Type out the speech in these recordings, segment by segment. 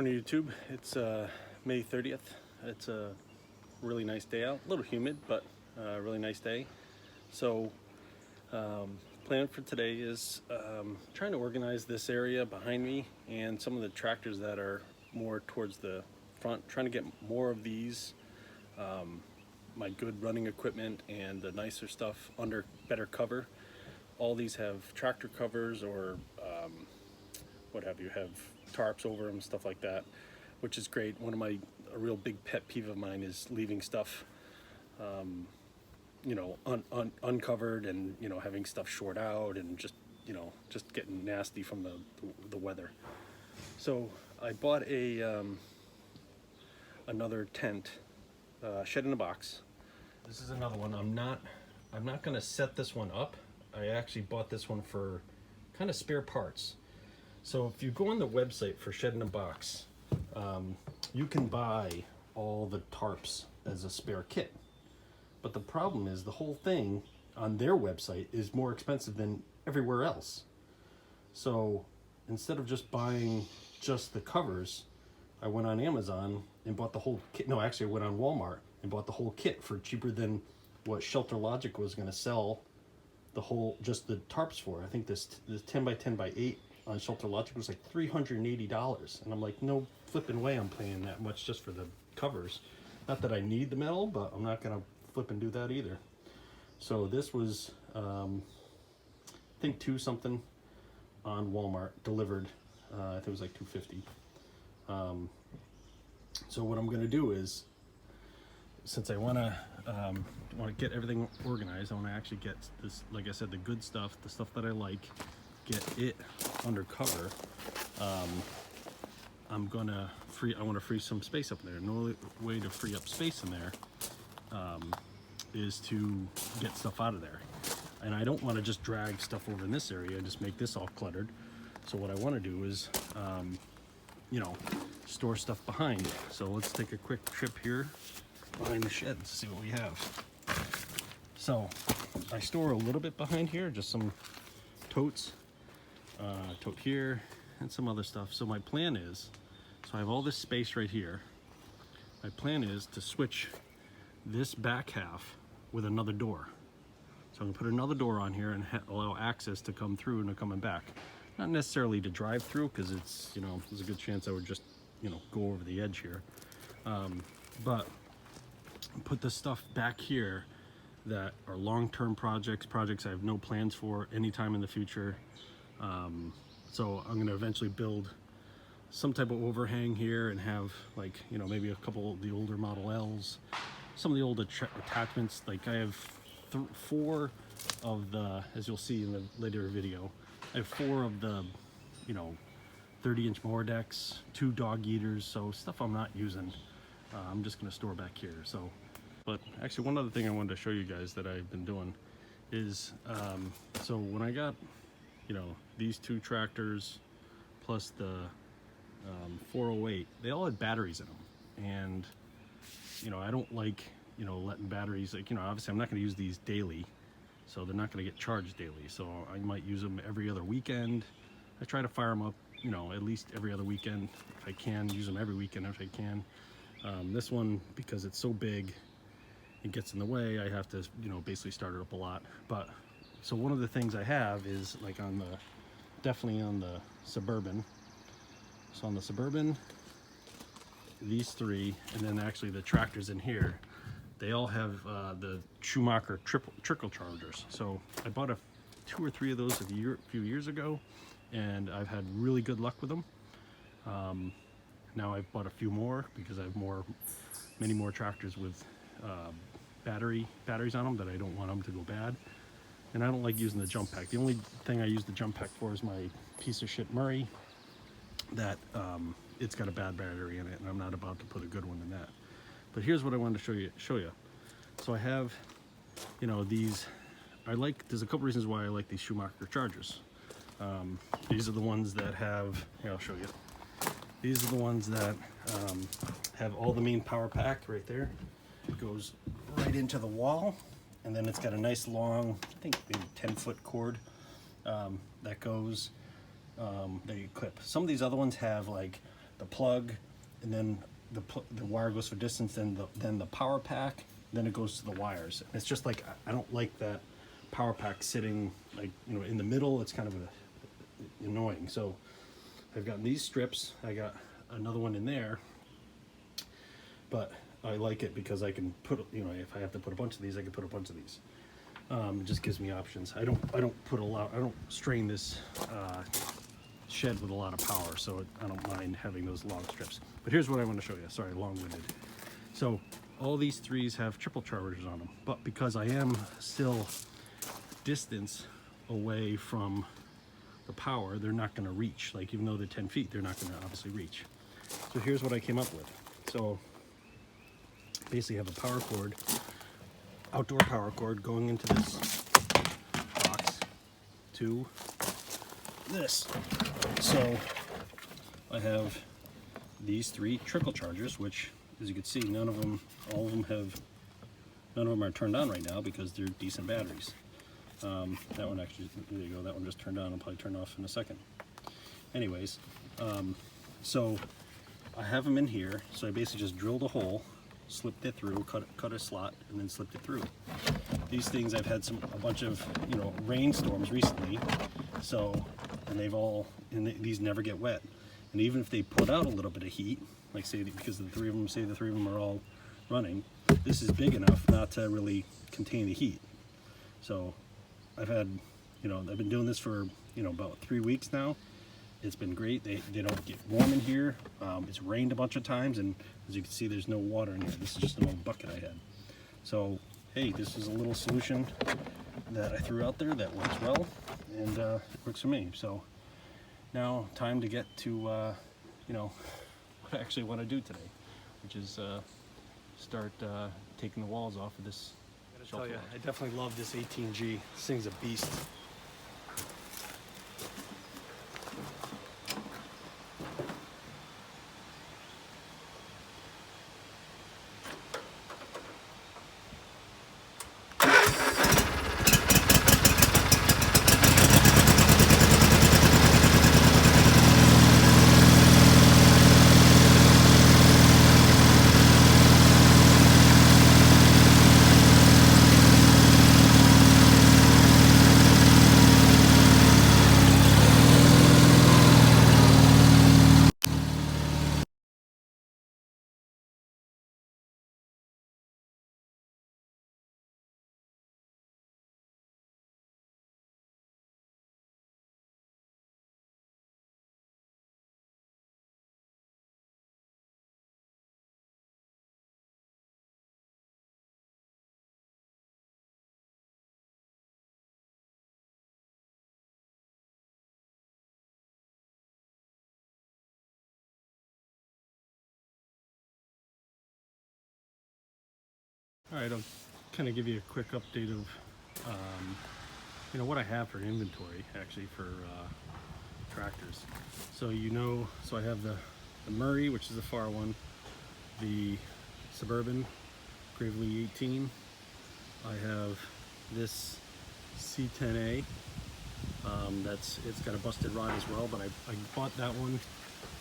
Morning YouTube. It's May 30th. It's a really nice day out. A little humid, but a really nice day. So plan for today is trying to organize this area behind me and some of the tractors that are more towards the front, trying to get more of these, my good running equipment and the nicer stuff under better cover. All these have tractor covers or what have you, have tarps over them, stuff like that, which is great. A real big pet peeve of mine is leaving stuff uncovered and having stuff short out and just getting nasty from the weather. So I bought another tent, shed in a box. This is another one. I'm not gonna set this one up. I actually bought this one for kind of spare parts. So if you go on the website for Shed in a Box, you can buy all the tarps as a spare kit. But the problem is the whole thing on their website is more expensive than everywhere else. So instead of just buying just the covers, I went on Amazon and bought the whole kit. No, actually I went on Walmart and bought the whole kit for cheaper than what ShelterLogic was gonna sell just the tarps for. I think this 10 by 10 by 8 on ShelterLogic was like $380, and I'm like, no flipping way I'm paying that much just for the covers. Not that I need the metal, but I'm not gonna flip and do that either. So this was I think $2 something on Walmart delivered. I think it was like $2.50. So what I'm gonna do is, since I wanna get everything organized, I wanna actually get this, like I said, the good stuff, the stuff that I like, get it under cover. I want to free some space up there. The only way to free up space in there is to get stuff out of there. And I don't want to just drag stuff over in this area and just make this all cluttered. So what I want to do is, store stuff behind. So let's take a quick trip here behind the shed to see what we have. So I store a little bit behind here, just some totes. Tote here and some other stuff. So my plan is, so I have all this space right here. My plan is to switch this back half with another door. So I'm gonna put another door on here and allow access to come through and coming back. Not necessarily to drive through, because it's, there's a good chance I would just, go over the edge here. But put the stuff back here that are long-term projects I have no plans for anytime in the future. So I'm gonna eventually build some type of overhang here and have, like, maybe a couple of the older Model Ls, some of the old attachments. Like I have 4 of the, as you'll see in the later video, I have 4 of the 30-inch mower decks, 2 dog eaters, so stuff I'm not using. I'm just gonna store back here. So, but actually one other thing I wanted to show you guys that I've been doing is, so when I got these 2 tractors plus the 408, they all had batteries in them, and I don't like letting batteries, like, obviously I'm not going to use these daily, so they're not going to get charged daily, so I might use them every other weekend. I try to fire them up at least every other weekend if I can, use them every weekend if I can. This one, because it's so big, it gets in the way, I have to basically start it up a lot. But so one of the things I have is, like, definitely on the Suburban. So on the Suburban, these 3, and then actually the tractors in here, they all have the Schumacher trickle chargers. So I bought 2 or 3 of those a few years ago, and I've had really good luck with them. Now I've bought a few more because I have many more tractors with batteries on them that I don't want them to go bad. And I don't like using the jump pack. The only thing I use the jump pack for is my piece of shit Murray that it's got a bad battery in it, and I'm not about to put a good one in that. But here's what I wanted to show you. So I have, these, there's a couple reasons why I like these Schumacher chargers. These are the ones that have, here, I'll show you. These are the ones that have all the main power pack right there. It goes right into the wall, and then it's got a nice long, I think maybe 10-foot cord that goes, that you clip. Some of these other ones have like the plug, and then the wire goes for distance, then the power pack, then it goes to the wires. And it's just like, I don't like that power pack sitting like, you know, in the middle. It's kind of annoying. So I've got these strips. I got another one in there, but I like it because I can put, you know, if I have to put a bunch of these, I can put a bunch of these. It just gives me options. I don't put a lot. I don't strain this shed with a lot of power, so I don't mind having those long strips. But here's what I want to show you. Sorry, long-winded. So all these threes have triple chargers on them, but because I am still distance away from the power, they're not going to reach. Like, even though they're 10 feet, they're not going to obviously reach. So here's what I came up with. So basically have a power cord, outdoor power cord, going into this box to this. So I have these three trickle chargers, which, as you can see, none of them are turned on right now because they're decent batteries. That one actually, there you go, that one just turned on. I'll probably turn off in a second. Anyways, so I have them in here. So I basically just drilled a hole, slipped it through, cut a slot, and then slipped it through. These things, I've had a bunch of, you know, rainstorms recently, so, and these never get wet. And even if they put out a little bit of heat, like say, because the three of them are all running, this is big enough not to really contain the heat. So I've been doing this for, you know, about 3 weeks now. It's been great. They don't get warm in here. It's rained a bunch of times, and as you can see, there's no water in here. This is just an old bucket I had. So, hey, this is a little solution that I threw out there that works well, and it works for me. So now, time to get to, you know, what I actually want to do today, which is start taking the walls off of this. I gotta tell you, I definitely love this 18G. This thing's a beast. All right, I'll kind of give you a quick update of, you know, what I have for inventory, actually, for tractors. So, so I have the Murray, which is the far one, the Suburban Gravely 18. I have this C10A. It's got a busted rod as well, but I bought that one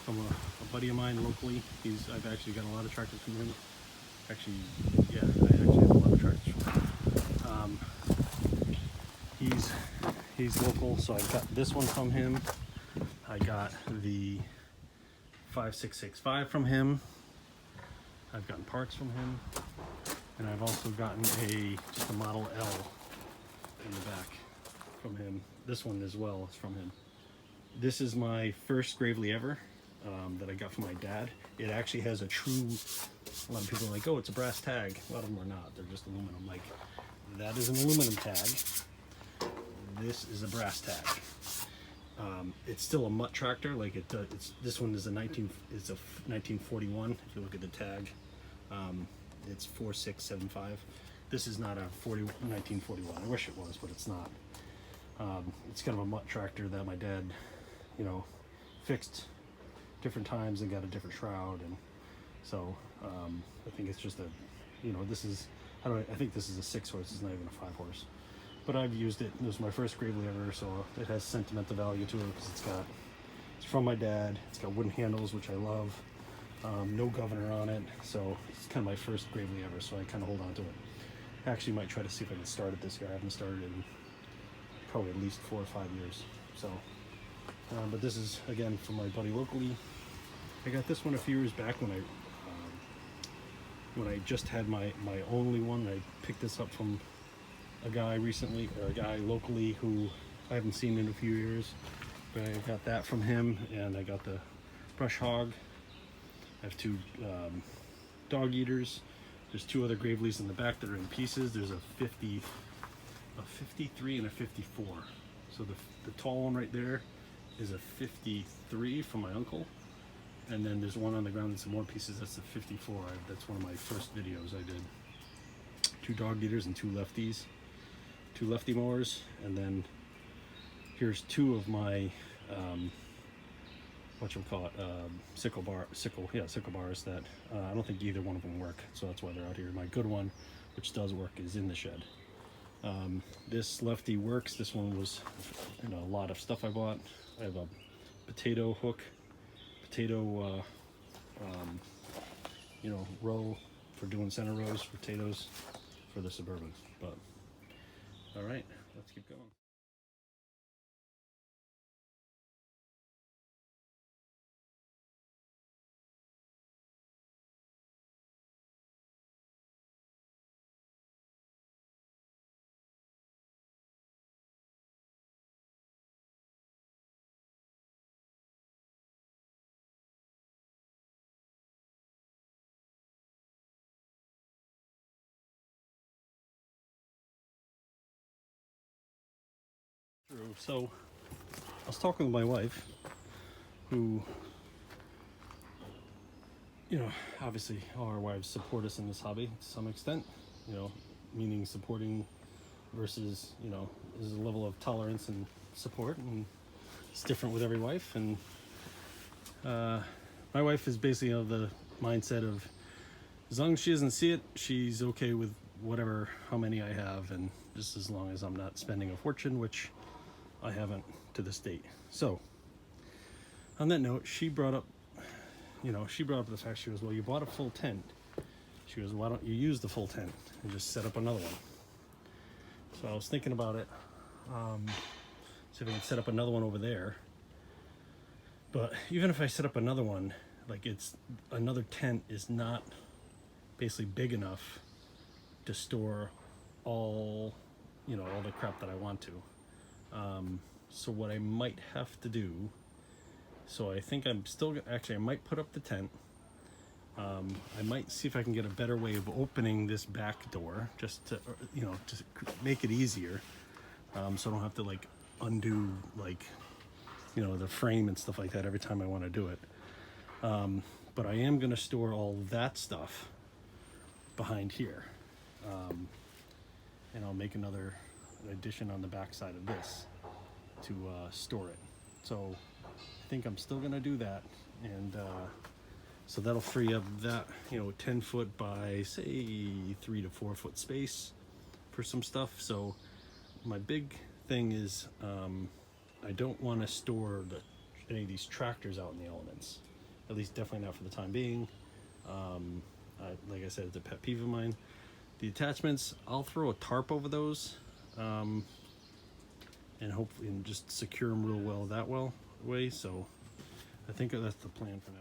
from a buddy of mine locally. I've actually got a lot of tractors from him. Actually, yeah, I actually have a lot of tractors from him. He's local, so I got this one from him. I got the 5665 from him. I've gotten parts from him, and I've also gotten just a Model L in the back from him. This one as well is from him. This is my first Gravely ever that I got from my dad. It actually has a lot of people are like, oh, it's a brass tag. A lot of them are not. They're just aluminum. Like, that is an aluminum tag. This is a brass tag. It's still a mutt tractor. Like this one is a 1941. If you look at the tag, it's 4675. This is not a 1941. I wish it was, but it's not. It's kind of a mutt tractor that my dad, you know, fixed different times and got a different shroud, and so I think it's just I think this is a 6-horse. It's not even a 5-horse. But I've used it. It was my first Gravely ever, so it has sentimental value to it because it's got, It's from my dad. It's got wooden handles, which I love. No governor on it, so it's kind of my first Gravely ever, so I kind of hold on to it. I actually might try to see if I can start it this year. I haven't started in probably at least 4 or 5 years. So, but this is again from my buddy locally. I got this one a few years back when I just had my only one. I picked this up from a guy recently, or a guy locally who I haven't seen in a few years. But I got that from him, and I got the brush hog. I have 2 dog eaters. There's 2 other Gravely's in the back that are in pieces. There's a 53 and a 54. So the tall one right there is a 53 from my uncle. And then there's one on the ground that's some more pieces. That's a 54. That's one of my first videos I did. 2 dog eaters and 2 lefties. 2 lefty mowers. And then here's 2 of my sickle bars that I don't think either one of them work, so that's why they're out here. My good one, which does work, is in the shed. This lefty works. This one was a lot of stuff I bought. I have a potato hook, row for doing center rows, potatoes for the Suburban. But all right, let's keep going. So I was talking with my wife, who, obviously all our wives support us in this hobby to some extent, meaning supporting versus, there's a level of tolerance and support, and it's different with every wife. And my wife is basically of the mindset of, as long as she doesn't see it, she's okay with how many I have, and just as long as I'm not spending a fortune, which I haven't to this date. So on that note, she brought up the fact, she goes, well, you bought a full tent. She goes, why don't you use the full tent and just set up another one? So I was thinking about it, see if I can set up another one over there. But even if I set up another one, another tent is not basically big enough to store all the crap that I want to. So what I might have to do, so I think I'm still, actually I might put up the tent. I might see if I can get a better way of opening this back door, just to, just make it easier. So I don't have to undo the frame and stuff like that every time I want to do it. But I am going to store all that stuff behind here. And I'll make another addition on the back side of this to store it. So I think I'm still gonna do that, and so that'll free up that 10 foot by say 3 to 4 foot space for some stuff. So my big thing is I don't want to store any of these tractors out in the elements, at least definitely not for the time being. Like I said, it's a pet peeve of mine. The attachments, I'll throw a tarp over those, and hopefully just secure them real well that way. So I think that's the plan for now.